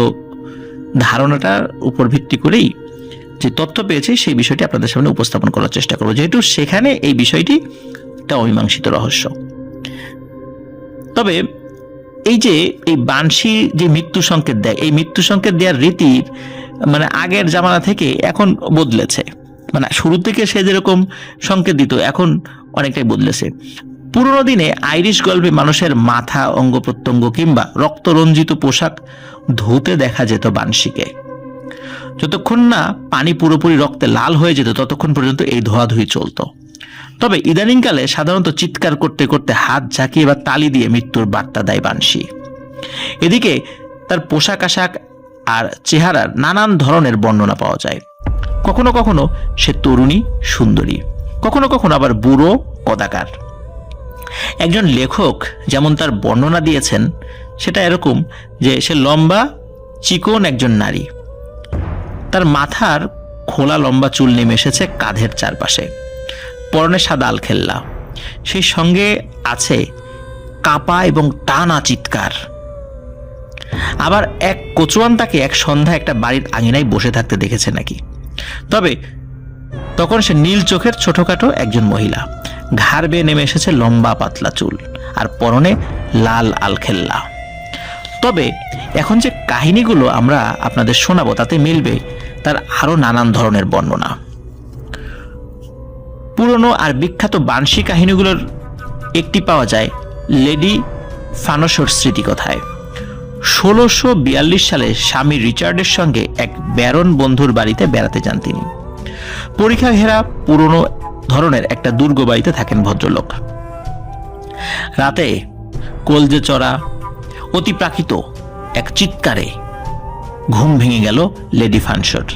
ধারণাটার উপর ভিত্তি করেই যে তথ্য পেয়েছি সেই বিষয়টি আপনাদের সামনে উপস্থাপন করার চেষ্টা করব, যেহেতু সেখানে এই বিষয়টি একটা অমীমাংসিত রহস্য। তবে এই বানশি যে মৃত্যু সংকেত দেয়, এই মৃত্যু সংকেত দেওয়ার রীতির আগের জামানা থেকে এখন বদলেছে। শুরু থেকে সে যেরকম সংকেত দিত এখন অনেকটাই বদলেছে। পুরোনো দিনে আইরিশ গল্পে মানুষের মাথা, অঙ্গ প্রত্যঙ্গ কিংবা রক্তরঞ্জিত পোশাক ধুতে দেখা যেত বানশিকে। যতক্ষণ না পানি পুরোপুরি রক্তে লাল হয়ে যেত ততক্ষণ পর্যন্ত এই ধোয়াধুয়ি চলত। তবে ইদানিংকালে সাধারণত চিৎকার করতে করতে হাত ঝাঁকিয়ে বা তালি দিয়ে মৃত্যুর বার্তা দেয় বানশি। এদিকে তার পোশাক আশাক আর চেহারার নানান ধরনের বর্ণনা পাওয়া যায়। কখনো কখনো সে তরুণী সুন্দরী, কখনো কখনো আবার বুড়ো কদাকার। একজন লেখক যেমন তার বর্ণনা দিয়েছেন সেটা এরকম যে সে লম্বা চিকন একজন নারী, তার মাথার খোলা লম্বা চুল নেমে এসেছে কাঁধের চারপাশে, পরনে সাদা আলখেল্লা, সেই সঙ্গে আছে কাঁপা এবং টানা চিৎকার। আবার এক কচুয়ান তাকে এক সন্ধ্যা একটা বাড়ির আঙিনায় বসে থাকতে দেখেছে নাকি। তবে তখন সে নীল চোখের ছোটখাটো একজন মহিলা, ঘাড় বেয়ে নেমে এসেছে লম্বা পাতলা চুল আর পরনে লাল আলখেল্লা। তবে এখন যে কাহিনীগুলো আমরা আপনাদের শোনাবো তাতে মিলবে তার আরো নানান ধরনের বর্ণনা। পুরনো আর বিখ্যাত বানশি কাহিনীগুলোর একটি পাওয়া যায় লেডি ফানসোর স্মৃতিকথায়। 1642 সালে স্বামী রিচার্ডের সঙ্গে এক ব্যারন বন্ধুর বাড়িতে বেড়াতে যান তিনি। পরীক্ষা ঘেরা পুরনো ধরনের একটা দুর্গ বাড়িতে থাকেন ভদ্রলোক। রাতে কলজে চড়া অতিপ্রাকৃত এক চিৎকারে ঘুম ভেঙে গেল লেডি ফানসোর।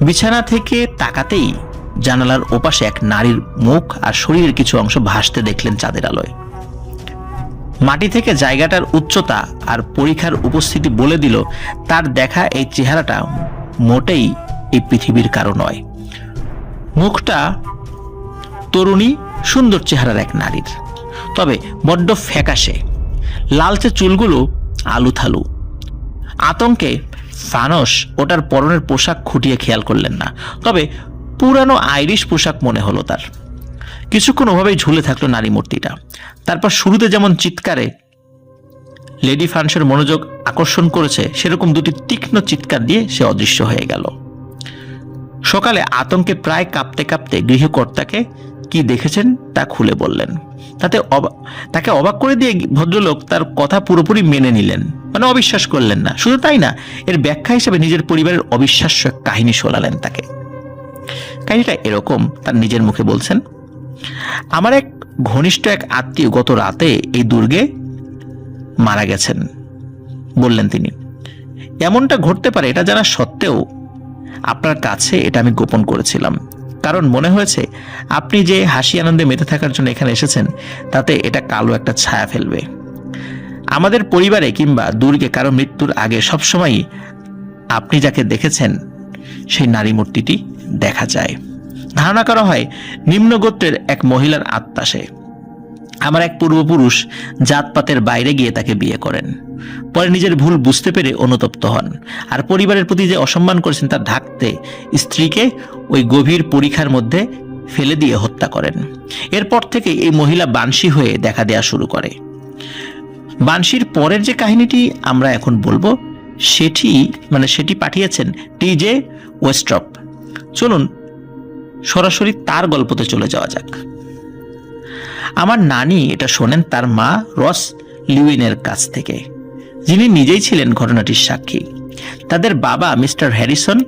বিছানা থেকে তাকাতেই জানালার ওপাশে এক নারীর মুখ আর শরীরের কিছু অংশ ভাসতে দেখলেন চাঁদের আলোয়। মাটি থেকে জায়গাটার উচ্চতা আর পরীক্ষার উপস্থিতি বলে দিল তার দেখা এই চেহারাটা মোটেই এই পৃথিবীর কারো নয়। মুখটা তরুণী সুন্দর চেহারার এক নারীর, তবে বড্ড ফ্যাকাশে, লালচে চুলগুলো আলুথালু। আতঙ্কে ফানস ওটার পরনের পোশাক খুঁটিয়ে খেয়াল করলেন না, তবে পুরানো আইরিশ পোশাক মনে হলো তার। কিছুক্ষণ ওভাবেই ঝুলে থাকলো নারী মূর্তিটা। তারপর শুরুতে যেমন চিৎকারে লেডি ফানসের মনোযোগ আকর্ষণ করেছে, সেরকম দুটি তীক্ষ্ণ চিৎকার দিয়ে সে অদৃশ্য হয়ে গেল। সকালে আতঙ্কে প্রায় কাঁপতে কাঁপতে গৃহকর্তাকে কি দেখেছেন তা খুলে বললেন। তাকে অবাক করে দিয়ে ভদ্রলোক তার কথা পুরোপুরি মেনে নিলেন, মানে অবিশ্বাস করলেন না। শুধু তাই না, এর ব্যাখ্যা হিসেবে নিজের পরিবারের অবিশ্বাস্য কাহিনী শোনালেন তাকে। কাহিনীটা এরকম, তার নিজের মুখে বলছেন, আমার এক ঘনিষ্ঠ এক আত্মীয় গত রাতে এই দুর্গে মারা গেছেন বললেন তিনি। এমনটা ঘটতে পারে এটা জানা সত্ত্বেও আপনার কাছে এটা আমি গোপন করেছিলাম, কারণ মনে হয়েছে আপনি যে হাসি আনন্দে মেতে থাকার জন্য এখানে এসেছেন তাতে এটা কালো একটা ছায়া ফেলবে। আমাদের পরিবারে কিংবা দুর্গে কারো মৃত্যুর আগে সবসময়ই আপনি যাকে দেখেছেন সেই নারী মূর্তিটি দেখা যায়। ধারণা করা হয় নিম্ন গোত্রের এক মহিলার আত্মা সে। আমার এক পূর্বপুরুষ জাতপাতের বাইরে গিয়ে তাকে বিয়ে করেন, পরে নিজের ভুল বুঝতে পেরে অনুতপ্ত হন, আর পরিবারের প্রতি যে অসম্মান করেছেন তা ঢাকতে স্ত্রীকে ওই গভীর পরীক্ষার মধ্যে ফেলে দিয়ে হত্যা করেন। এরপর থেকে এই মহিলা বানশি হয়ে দেখা দেয়া শুরু করে। বানশির পরের যে কাহিনীটি আমরা এখন বলবো সেটি পাঠিয়েছেন টিজে ওয়েস্ট্রপ। চলুন সরাসরি তার গল্পতে চলে যাওয়া যাক। আমার নানি এটা শোনেন তার মা রস লিউইনের কাছ থেকে, যিনি নিজেই ছিলেন ঘটনাটির সাক্ষী। তাদের বাবা মিস্টার হ্যারিসন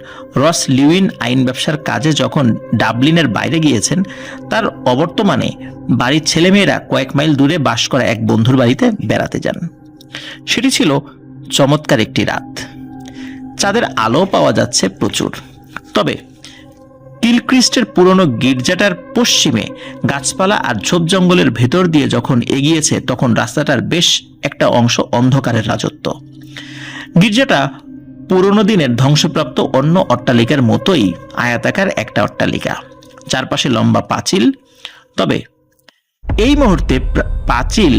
রস লিউইন আইন ব্যবসার কাজে যখন ডাবলিনের বাইরে গিয়েছেন, তার অবর্তমানে বাড়ির ছেলেমেয়েরা কয়েক মাইল দূরে বাস করা এক বন্ধুর বাড়িতে বেড়াতে যান। সেটি ছিল চমৎকার একটি রাত, চাঁদের আলো পাওয়া যাচ্ছে প্রচুর। তবে কিলক্রিস্টের পুরনো গির্জাটার পশ্চিমে গাছপালা আর ঝোপ জঙ্গলের ভেতর দিয়ে যখন এগিয়েছে তখন রাস্তাটার বেশ একটা অংশ অন্ধকারের রাজত্ব। গির্জাটা পুরনো দিনের ধ্বংসপ্রাপ্ত অন্য অট্টালিকার মতোই আয়াতাকার একটা অট্টালিকা, চারপাশে লম্বা পাঁচিল। তবে এই মুহূর্তে পাঁচিল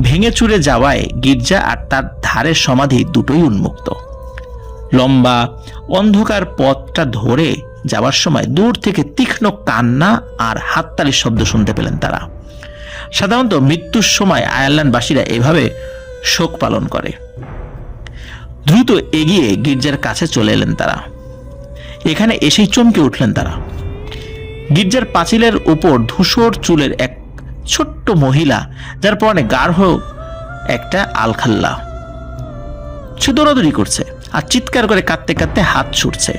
ভেঙে চুরে যাওয়ায় গির্জা আর তার ধারের সমাধি দুটোই উন্মুক্ত। লম্বা অন্ধকার পথটা ধরে যাওয়ার সময় দূর থেকে তীক্ষ্ণ কান্না আর হাততালির শব্দ শুনতে পেলেন তারা। সাধারণত মৃত্যুর সময় আয়ারল্যান্ডবাসীরা এভাবে শোক পালন করে। দ্রুত এগিয়ে গির্জার কাছে চলে এলেন তারা। এখানে এসেই চমকে উঠলেন তারা। গির্জার পাঁচিলের উপর ধূসর চুলের এক ছোট্ট মহিলা, যার পরনে গাঢ় একটা আলখাল্লা, সে দৌড়াদৌড়ি করছে আর চিৎকার করে কাঁদতে কাঁদতে হাত ছুটছে।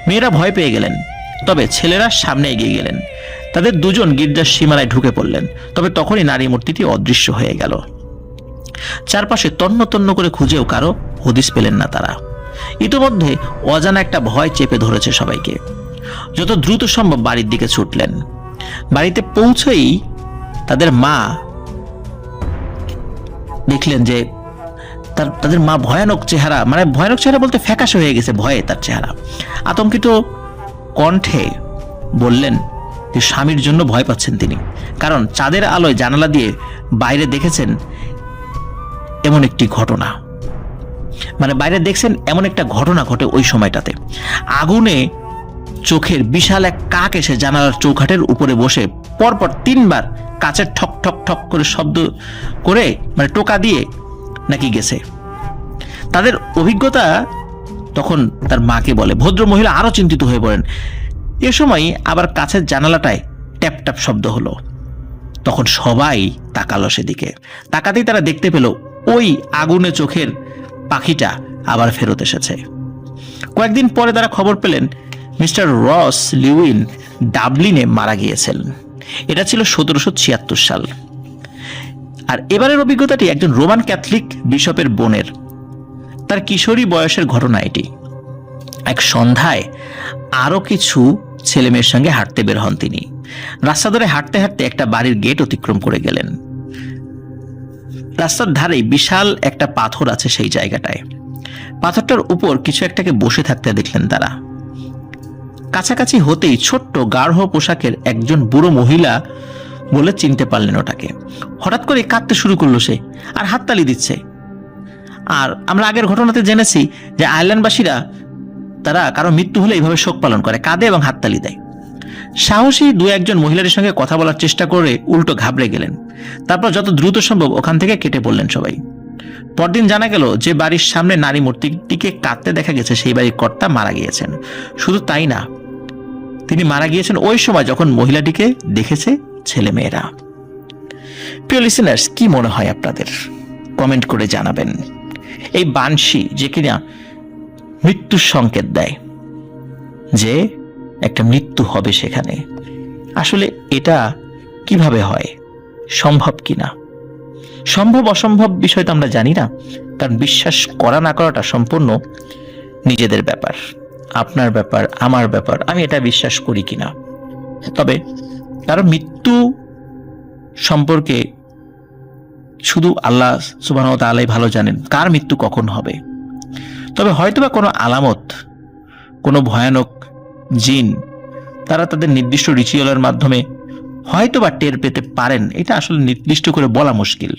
মেয়েরা ভয় পেয়ে গেলেন, তবে ছেলেরা সামনে এগিয়ে গেলেন। তাদের দুজন গির্জার সীমানায় ঢুকে পড়লেন। তবে তখনই নারী মূর্তিটি অদৃশ্য হয়ে গেল। চারপাশে তন্ন তন্ন করে খুঁজেও কারো হদিস পেলেন না তারা। ইতোমধ্যে অজানা একটা ভয় চেপে ধরেছে সবাইকে। যত দ্রুত সম্ভব বাড়ির দিকে ছুটলেন। বাড়িতে পৌঁছেই তাদের মা দেখলেন যে তাদের মা ভয়ানক চেহারা, মানে ভয়ানক চেহারা বলতে ফ্যাকাশে হয়ে গেছে ভয়ে তার চেহারা। আতঙ্কিত কণ্ঠে বললেন যে স্বামীর জন্য ভয় পাচ্ছেন তিনি, কারণ চাঁদের আলোয় জানালা দিয়ে বাইরে দেখেছেন এমন একটি ঘটনা, মানে বাইরে দেখছেন এমন একটা ঘটনা ঘটে ওই সময়টাতে। আগুনে চোখের বিশাল এক কাক এসে জানালার চৌখাটের উপরে বসে পরপর 3 বার কাচের ঠক ঠক ঠক করে শব্দ করে, মানে টোকা দিয়ে নাকি গেছে। তাদের অভিজ্ঞতা তখন তার মাকে বলে। ভদ্র মহিলা আরো চিন্তিত হয়ে পড়েন। এ সময় আবার কাছের জানালাটায় ট্যাপ ট্যাপ শব্দ হলো। তখন সবাই তাকালো সেদিকে। তাকাতেই তারা দেখতে পেল ওই আগুনে চোখের পাখিটা আবার ফেরত এসেছে। কয়েকদিন পরে তারা খবর পেলেন মিস্টার রস লিউইন ডাবলিনে মারা গিয়েছেন। এটা ছিল 1776 সাল। আর এবারের অভিজ্ঞতাটি একজন রোমান ক্যাথলিক বিশপের বোনের। তার কিশোরী বয়সের ঘটনা এটি। এক সন্ধ্যায় আরো কিছু ছেলে মেয়ের সঙ্গে হাঁটতে বের হন তিনি। রাস্তা ধরে হাঁটতে হাঁটতে একটা বাড়ির গেট অতিক্রম করে গেলেন। রাস্তার ধারে বিশাল একটা পাথর আছে সেই জায়গাটায়। পাথরটার উপর কিছু একটাকে বসে থাকতে দেখলেন তারা। কাছাকাছি হতেই ছোট্ট গাঢ় পোশাকের একজন বুড়ো মহিলা বলে চিনতে পারলেন ওটাকে। হঠাৎ করে কাঁদতে শুরু করলো সে, আর হাততালি দিচ্ছে। আর আমরা আগের ঘটনাতে জেনেছি যে আয়ারল্যান্ডবাসীরা তারা কারো মৃত্যু হলে এইভাবে শোক পালন করে, কাঁদে এবং হাততালি দেয়। সাহসী 2-1 মহিলাদের সঙ্গে কথা বলার চেষ্টা করে উল্টো ঘাবড়ে গেলেন। তারপর যত দ্রুত সম্ভব ওখান থেকে কেটে পড়লেন সবাই। পরদিন জানা গেল যে বাড়ির সামনে নারী মূর্তিটিকে কাঁদতে দেখা গেছে সেই বাড়ির কর্তা মারা গিয়েছেন। শুধু তাই না, তিনি মারা গিয়েছেন ওই সময় যখন মহিলাটিকে দেখেছে ছেলে মেয়েরা। প্রিয় লিসেনার্স, কি মনে হয় আপনাদের? কমেন্ট করে জানাবেন। এই বানশি যে কিনা মৃত্যুর সংকেত দেয়, যে একটা মৃত্যু হবে সেখানে, আসলে এটা কিভাবে হয়? সম্ভব কিনা? সম্ভব অসম্ভব বিষয় তো আমরা জানি না, কারণ বিশ্বাস করা না করাটা সম্পূর্ণ নিজেদের ব্যাপার, আপনার ব্যাপার, আমার ব্যাপার। আমি এটা বিশ্বাস করি কিনা। তবে কারণ মৃত্যু সম্পর্কে শুধু আল্লাহ সুবহানাহু ওয়া তাআলাই ভালো জানেন কার মৃত্যু কখন হবে। তবে হয়তোবা কোনো আলামত, কোনো ভয়ানক জিন তারা তাদের নির্দিষ্ট রিচুয়ালের মাধ্যমে হয়তোবা টের পেতে পারেন। এটা আসলে নির্দিষ্ট করে বলা মুশকিল।